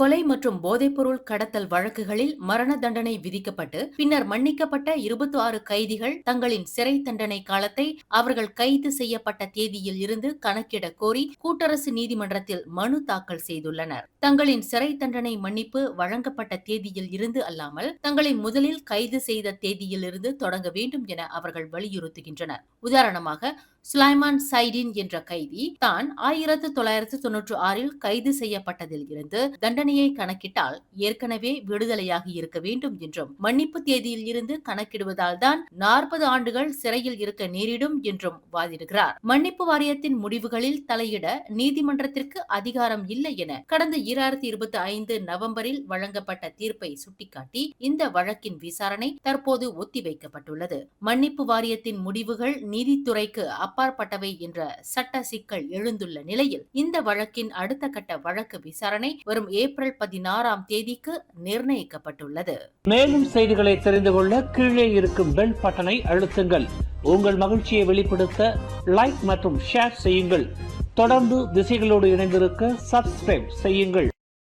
கொலை மற்றும் போதைப்பொருள் கடத்தல் வழக்குகளில் மரண தண்டனை விதிக்கப்பட்டு பின்னர் மன்னிக்கப்பட்ட 26 கைதிகள் தங்களின் சிறை தண்டனை காலத்தை அவர்கள் கைது செய்யப்பட்ட தேதியில் இருந்து கணக்கிட கோரி கூட்டரசு நீதிமன்றத்தில் மனு தாக்கல் செய்துள்ளனர். தங்களின் சிறை தண்டனை மன்னிப்பு வழங்கப்பட்ட தேதியில் இருந்து அல்லாமல் தங்களை முதலில் கைது செய்த தேதியில் இருந்து தொடங்க வேண்டும் என அவர்கள் வலியுறுத்துகின்றனர். உதாரணமாக, சுலைமான் சைடின் என்ற கைதி தான் 1996 கைது செய்யப்பட்டதில் இருந்து தண்டனையை கணக்கிட்டால் ஏற்கனவே விடுதலையாகி இருக்க வேண்டும் என்றும், மன்னிப்பு தேதியில் இருந்து கணக்கிடுவதால் தான் 40 ஆண்டுகள் சிறையில் இருக்க நேரிடும் என்றும் வாதிடுகிறார். மன்னிப்பு வாரியத்தின் முடிவுகளில் தலையிட நீதிமன்றத்திற்கு அதிகாரம் இல்லை என கடந்த 2025 நவம்பரில் வழங்கப்பட்ட தீர்ப்பை சுட்டிக்காட்டி இந்த வழக்கின் விசாரணை தற்போது ஒத்திவைக்கப்பட்டுள்ளது. மன்னிப்பு வாரியத்தின் முடிவுகள் நீதித்துறைக்கு அப்பாற்பட்டவை என்ற சட்ட சிக்கல் எழுந்துள்ள நிலையில் இந்த வழக்கின் அடுத்த கட்ட வழக்கு விசாரணை வரும் ஏப்ரல் 16ஆம் தேதிக்கு நிர்ணயிக்கப்பட்டுள்ளது. மேலும் செய்திகளை தெரிந்து கொள்ள கீழே இருக்கும் பெல் பட்டனை அழுத்துங்கள். உங்கள் மகிழ்ச்சியை வெளிப்படுத்த லைக் மற்றும் ஷேர் செய்யுங்கள். தொடர்ந்து திசைகளோடு இணைந்திருக்க சப்ஸ்கிரைப் செய்யுங்கள்.